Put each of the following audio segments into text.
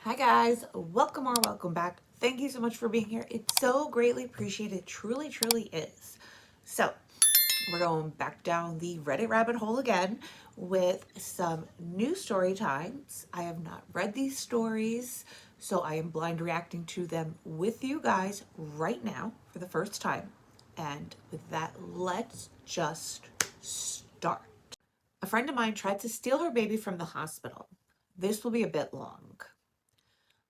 Hi guys, welcome or welcome back. Thank you so much for being here. It's so greatly appreciated. Truly, truly is. So, we're going back down the Reddit rabbit hole again with some new story times. I have not read these stories, so I am blind reacting to them with you guys right now for the first time. And with that, let's just start. A friend of mine tried to steal her baby from the hospital. This will be a bit long.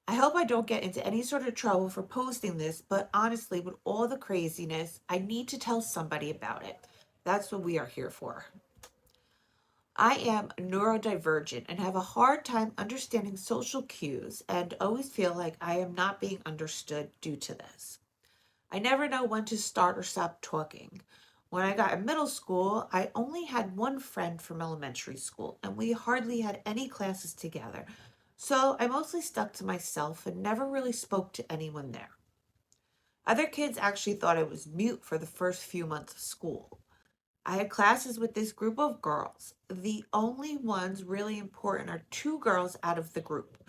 I hope I don't get into any sort of trouble for posting this, but honestly, with all the craziness, I need to tell somebody about it. That's what we are here for. I am neurodivergent and have a hard time understanding social cues and always feel like I am not being understood due to this. I never know when to start or stop talking. When I got in middle school, I only had one friend from elementary school, and we hardly had any classes together. So I mostly stuck to myself and never really spoke to anyone there. Other kids actually thought I was mute for the first few months of school. I had classes with this group of girls. The only ones really important are two girls out of the group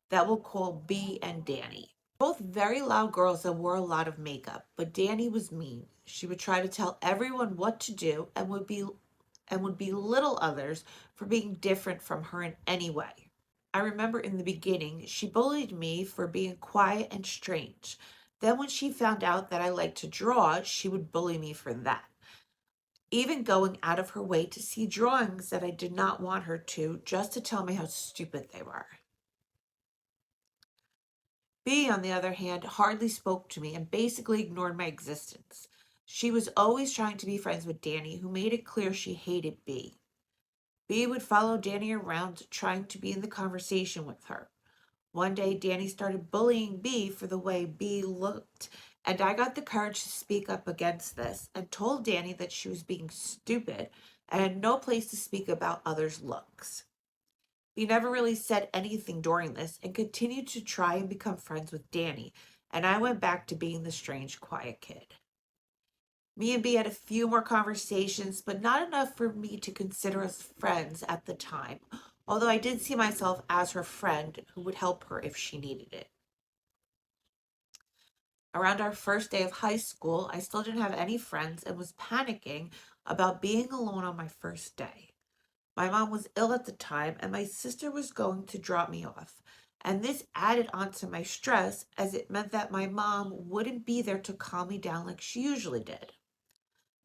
that we'll call B and Danny. Both very loud girls that wore a lot of makeup, but Danny was mean. She would try to tell everyone what to do and would belittle others for being different from her in any way. I remember in the beginning, she bullied me for being quiet and strange. Then when she found out that I liked to draw, she would bully me for that, even going out of her way to see drawings that I did not want her to, just to tell me how stupid they were. B, on the other hand, hardly spoke to me and basically ignored my existence. She was always trying to be friends with Danny, who made it clear she hated B. B would follow Danny around, trying to be in the conversation with her. One day, Danny started bullying B for the way B looked, and I got the courage to speak up against this and told Danny that she was being stupid and had no place to speak about others' looks. He never really said anything during this and continued to try and become friends with Danny, and I went back to being the strange, quiet kid. Me and B had a few more conversations, but not enough for me to consider us friends at the time, although I did see myself as her friend who would help her if she needed it. Around our first day of high school, I still didn't have any friends and was panicking about being alone on my first day. My mom was ill at the time, and my sister was going to drop me off. And this added on to my stress, as it meant that my mom wouldn't be there to calm me down like she usually did.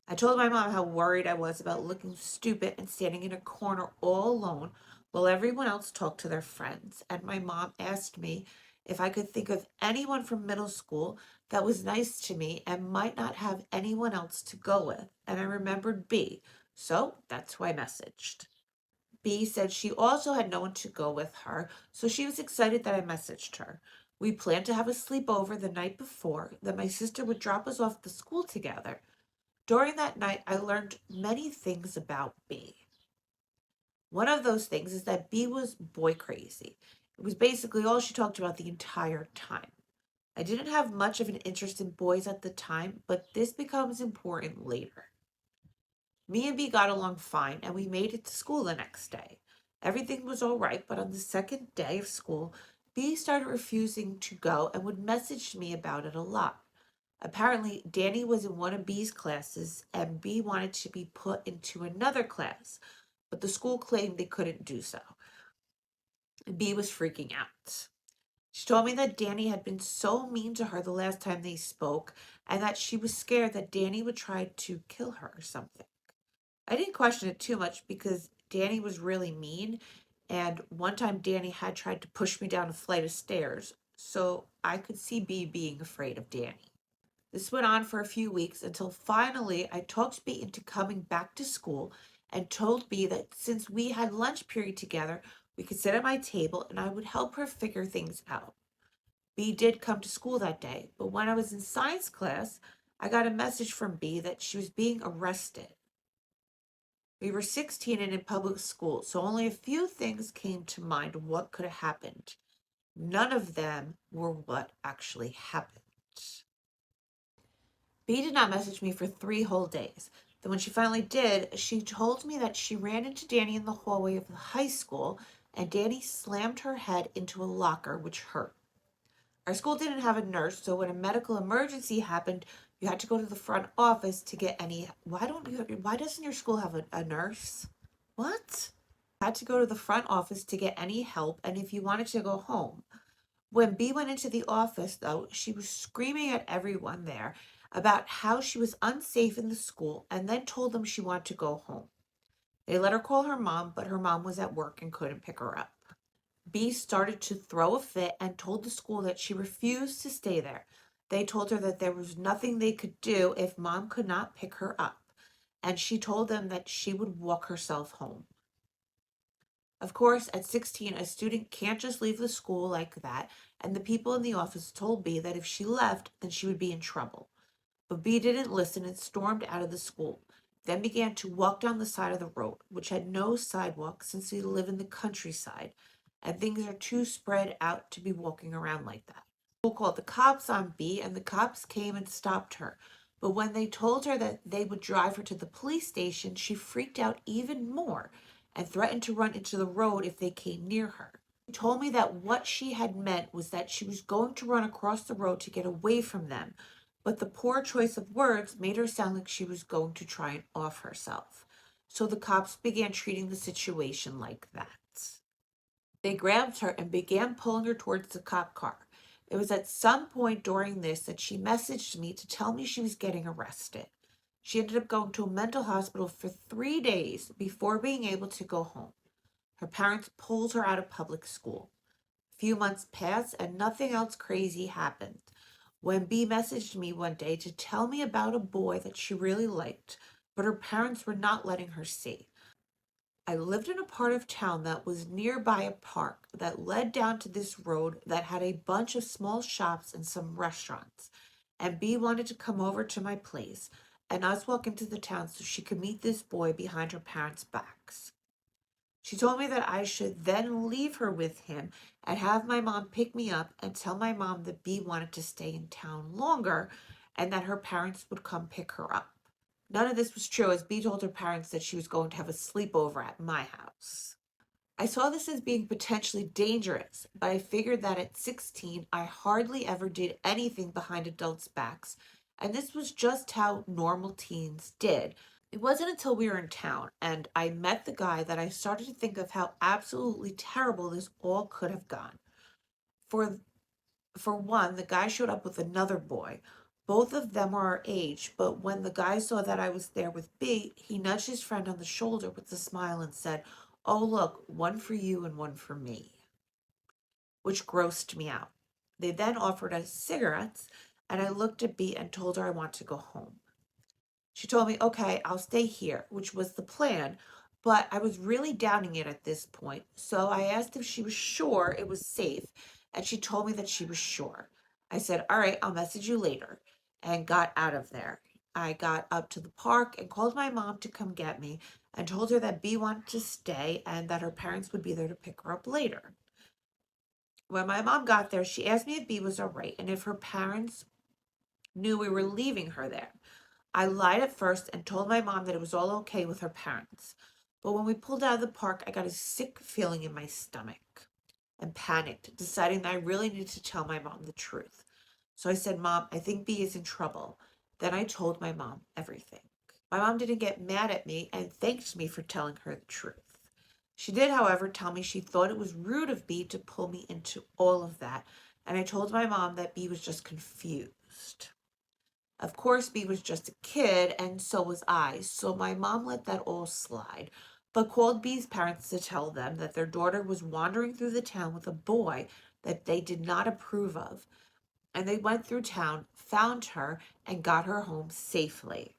I told my mom how worried I was about looking stupid and standing in a corner all alone while everyone else talked to their friends. And my mom asked me if I could think of anyone from middle school that was nice to me and might not have anyone else to go with. And I remembered B, so that's who I messaged. B said she also had no one to go with her, so she was excited that I messaged her. We planned to have a sleepover the night before, that my sister would drop us off at the school together. During that night, I learned many things about B. One of those things is that B was boy crazy. It was basically all she talked about the entire time. I didn't have much of an interest in boys at the time, but this becomes important later. Me and B got along fine, and we made it to school the next day. Everything was all right, but on the second day of school, B started refusing to go and would message me about it a lot. Apparently, Danny was in one of B's classes, and B wanted to be put into another class, but the school claimed they couldn't do so. And B was freaking out. She told me that Danny had been so mean to her the last time they spoke, and that she was scared that Danny would try to kill her or something. I didn't question it too much because Danny was really mean, and one time Danny had tried to push me down a flight of stairs, so I could see B being afraid of Danny. This went on for a few weeks until finally I talked B into coming back to school and told B that since we had lunch period together, we could sit at my table and I would help her figure things out. B did come to school that day, but when I was in science class, I got a message from B that she was being arrested. We were 16 and in public school, so only a few things came to mind of what could have happened. None of them were what actually happened. B did not message me for 3 whole days. Then when she finally did, she told me that she ran into Danny in the hallway of the high school and Danny slammed her head into a locker, which hurt. Our school didn't have a nurse, so when a medical emergency happened, you had to go to the front office to get any. Why doesn't your school have a nurse? What? Had to go to the front office to get any help, and if you wanted to go home. When Bee went into the office, though, she was screaming at everyone there about how she was unsafe in the school and then told them she wanted to go home. They let her call her mom, but her mom was at work and couldn't pick her up. Bee started to throw a fit and told the school that she refused to stay there. They told her that there was nothing they could do if mom could not pick her up, and she told them that she would walk herself home. Of course, at 16, a student can't just leave the school like that, and the people in the office told Bee that if she left, then she would be in trouble. But Bee didn't listen and stormed out of the school, then began to walk down the side of the road, which had no sidewalk since we live in the countryside, and things are too spread out to be walking around like that. School called the cops on Bee, and the cops came and stopped her. But when they told her that they would drive her to the police station, she freaked out even more and threatened to run into the road if they came near her. She told me that what she had meant was that she was going to run across the road to get away from them, but the poor choice of words made her sound like she was going to try and off herself. So the cops began treating the situation like that. They grabbed her and began pulling her towards the cop car. It was at some point during this that she messaged me to tell me she was getting arrested. She ended up going to a mental hospital for 3 days before being able to go home. Her parents pulled her out of public school. A few months passed and nothing else crazy happened. When Bee messaged me one day to tell me about a boy that she really liked, but her parents were not letting her see. I lived in a part of town that was nearby a park that led down to this road that had a bunch of small shops and some restaurants. And Bee wanted to come over to my place and us walk into the town so she could meet this boy behind her parents' backs. She told me that I should then leave her with him and have my mom pick me up and tell my mom that Bee wanted to stay in town longer and that her parents would come pick her up. None of this was true, as Bee told her parents that she was going to have a sleepover at my house. I saw this as being potentially dangerous, but I figured that at 16, I hardly ever did anything behind adults' backs, and this was just how normal teens did. It wasn't until we were in town and I met the guy that I started to think of how absolutely terrible this all could have gone. For for one, the guy showed up with another boy. Both of them were our age, but when the guy saw that I was there with B, he nudged his friend on the shoulder with a smile and said, "Oh, look, one for you and one for me," which grossed me out. They then offered us cigarettes, and I looked at B and told her I want to go home. She told me, "Okay, I'll stay here," which was the plan, but I was really doubting it at this point. So I asked if she was sure it was safe, and she told me that she was sure. I said, "All right, I'll message you later," and got out of there. I got up to the park and called my mom to come get me and told her that B wanted to stay and that her parents would be there to pick her up later. When my mom got there, she asked me if B was all right and if her parents knew we were leaving her there. I lied at first and told my mom that it was all okay with her parents. But when we pulled out of the park, I got a sick feeling in my stomach and panicked, deciding that I really needed to tell my mom the truth. So I said, "Mom, I think B is in trouble." Then I told my mom everything. My mom didn't get mad at me and thanked me for telling her the truth. She did, however, tell me she thought it was rude of B to pull me into all of that, and I told my mom that B was just confused. Of course, B was just a kid, and so was I, so my mom let that all slide, but called B's parents to tell them that their daughter was wandering through the town with a boy that they did not approve of, and they went through town, found her, and got her home safely.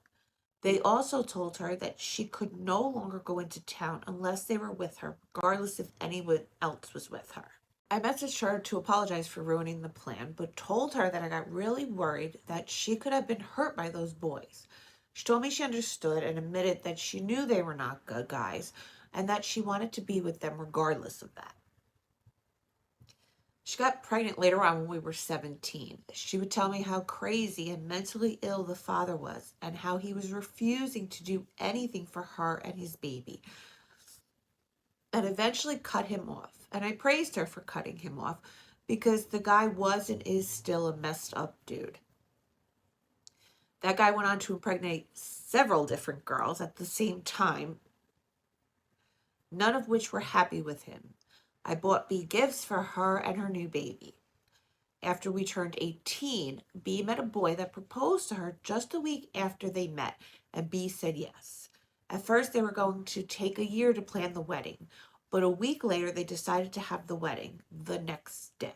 They also told her that she could no longer go into town unless they were with her, regardless if anyone else was with her. I messaged her to apologize for ruining the plan, but told her that I got really worried that she could have been hurt by those boys. She told me she understood and admitted that she knew they were not good guys and that she wanted to be with them regardless of that. She got pregnant later on when we were 17. She would tell me how crazy and mentally ill the father was and how he was refusing to do anything for her and his baby. and eventually cut him off. And I praised her for cutting him off because the guy was and is still a messed up dude. That guy went on to impregnate several different girls at the same time, none of which were happy with him. I bought B gifts for her and her new baby. After we turned 18, B met a boy that proposed to her just a week after they met, and B said yes. At first, they were going to take a year to plan the wedding, but a week later, they decided to have the wedding the next day.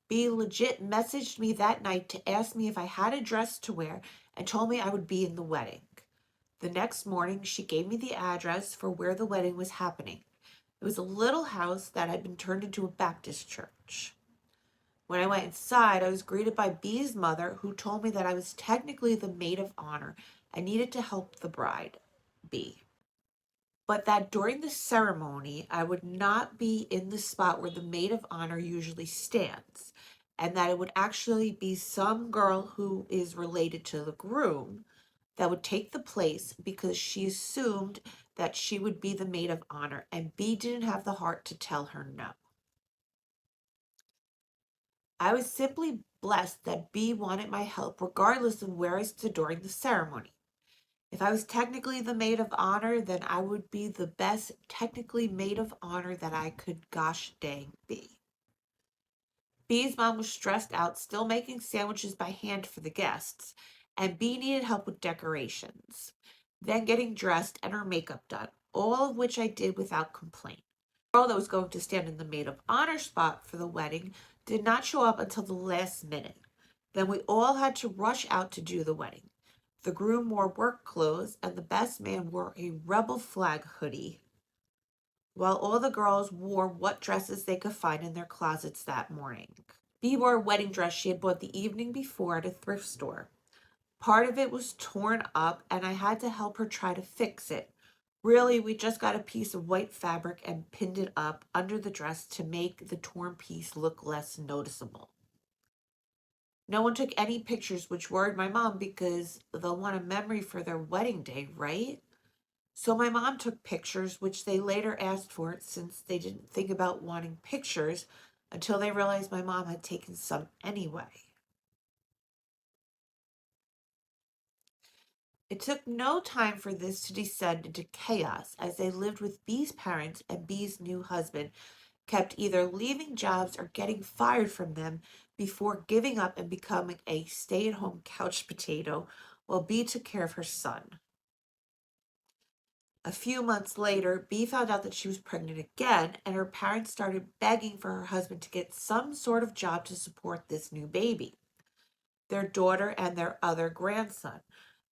B legit messaged me that night to ask me if I had a dress to wear and told me I would be in the wedding. The next morning, she gave me the address for where the wedding was happening. It was a little house that had been turned into a Baptist church. When I went inside, I was greeted by B's mother, who told me that I was technically the maid of honor and needed to help the bride, B. But that during the ceremony, I would not be in the spot where the maid of honor usually stands, and that it would actually be some girl who is related to the groom that would take the place because she assumed that she would be the maid of honor, and B didn't have the heart to tell her no. I was simply blessed that B wanted my help regardless of where I stood during the ceremony. If I was technically the maid of honor, then I would be the best technically maid of honor that I could gosh dang be. B's mom was stressed out, still making sandwiches by hand for the guests, and B needed help with decorations, then getting dressed and her makeup done, all of which I did without complaint. The girl that was going to stand in the maid of honor spot for the wedding did not show up until the last minute. Then we all had to rush out to do the wedding. The groom wore work clothes and the best man wore a rebel flag hoodie, while all the girls wore what dresses they could find in their closets that morning. B wore a wedding dress she had bought the evening before at a thrift store. Part of it was torn up and I had to help her try to fix it. Really, we just got a piece of white fabric and pinned it up under the dress to make the torn piece look less noticeable. No one took any pictures, which worried my mom because they'll want a memory for their wedding day, right? So my mom took pictures, which they later asked for since they didn't think about wanting pictures until they realized my mom had taken some anyway. It took no time for this to descend into chaos as they lived with B's parents, and B's new husband kept either leaving jobs or getting fired from them before giving up and becoming a stay-at-home couch potato while B took care of her son. A few months later, B found out that she was pregnant again, and her parents started begging for her husband to get some sort of job to support this new baby, their daughter and their other grandson.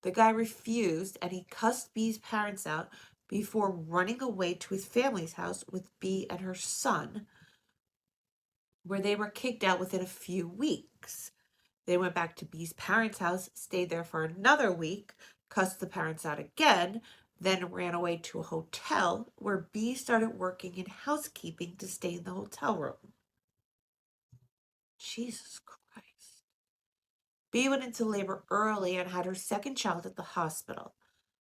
The guy refused, and he cussed B's parents out before running away to his family's house with B and her son, where they were kicked out within a few weeks. They went back to B's parents' house, stayed there for another week, cussed the parents out again, then ran away to a hotel where B started working in housekeeping to stay in the hotel room. Jesus Christ. B went into labor early and had her second child at the hospital.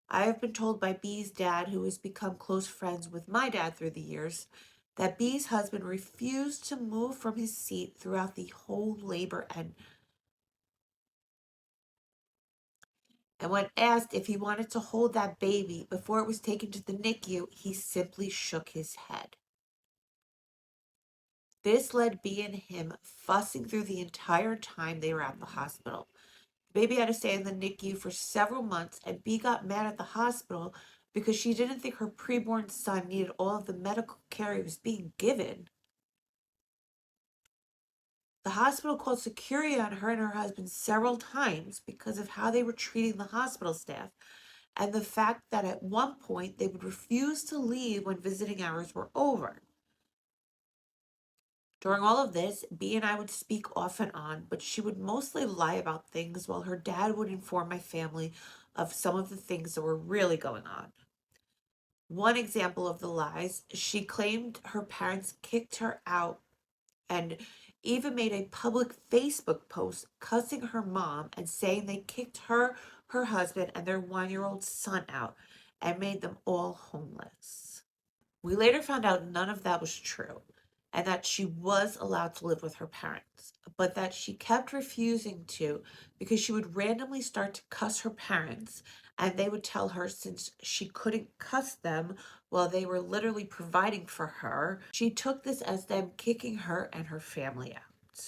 I have been told by B's dad, who has become close friends with my dad through the years, that B's husband refused to move from his seat throughout the whole labor and when asked if he wanted to hold that baby before it was taken to the NICU, he simply shook his head. This led B and him fussing through the entire time they were at the hospital. The baby had to stay in the NICU for several months, and B got mad at the hospital because she didn't think her preborn son needed all of the medical care he was being given. The hospital called security on her and her husband several times because of how they were treating the hospital staff, and the fact that at one point they would refuse to leave when visiting hours were over. During all of this, B and I would speak off and on, but she would mostly lie about things while her dad would inform my family of some of the things that were really going on. One example of the lies, she claimed her parents kicked her out and even made a public Facebook post cussing her mom and saying they kicked her, her husband, and their 1-year-old son out and made them all homeless. We later found out none of that was true, and that she was allowed to live with her parents, but that she kept refusing to because she would randomly start to cuss her parents, and they would tell her since she couldn't cuss them while they were literally providing for her, she took this as them kicking her and her family out,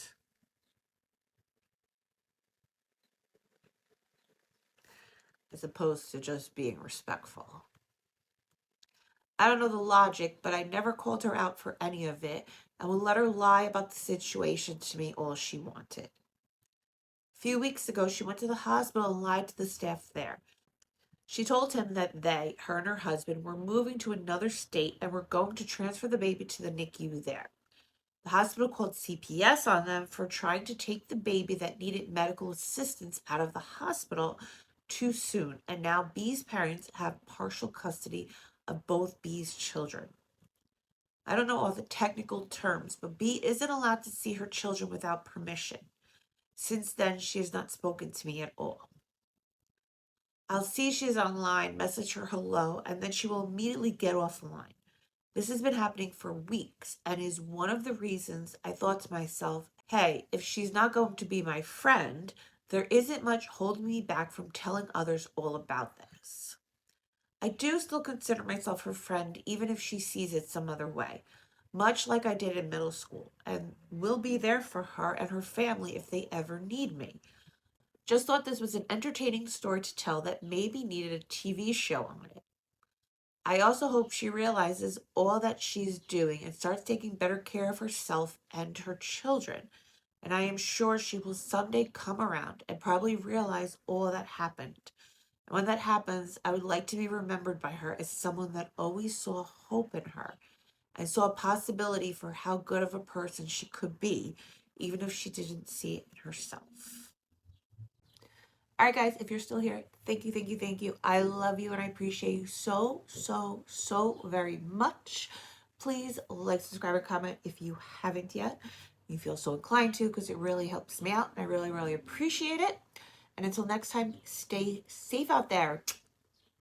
as opposed to just being respectful. I don't know the logic, but I never called her out for any of it and would let her lie about the situation to me all she wanted. A few weeks ago, she went to the hospital and lied to the staff there. She told him that her and her husband, were moving to another state and were going to transfer the baby to the NICU there. The hospital called CPS on them for trying to take the baby that needed medical assistance out of the hospital too soon, and now B's parents have partial custody of both B's children. I don't know all the technical terms, but B isn't allowed to see her children without permission. Since then, she has not spoken to me at all. I'll see she's online, message her hello, and then she will immediately get offline. This has been happening for weeks and is one of the reasons I thought to myself, hey, if she's not going to be my friend, there isn't much holding me back from telling others all about this. I do still consider myself her friend, even if she sees it some other way, much like I did in middle school, and will be there for her and her family if they ever need me. Just thought this was an entertaining story to tell that maybe needed a TV show on it. I also hope she realizes all that she's doing and starts taking better care of herself and her children. And I am sure she will someday come around and probably realize all that happened. And when that happens, I would like to be remembered by her as someone that always saw hope in her and saw a possibility for how good of a person she could be, even if she didn't see it in herself. All right, guys, if you're still here, thank you, thank you, thank you. I love you and I appreciate you so, so, so very much. Please like, subscribe, or comment if you haven't yet. You feel so inclined to, because it really helps me out and I really, really appreciate it. And until next time, stay safe out there.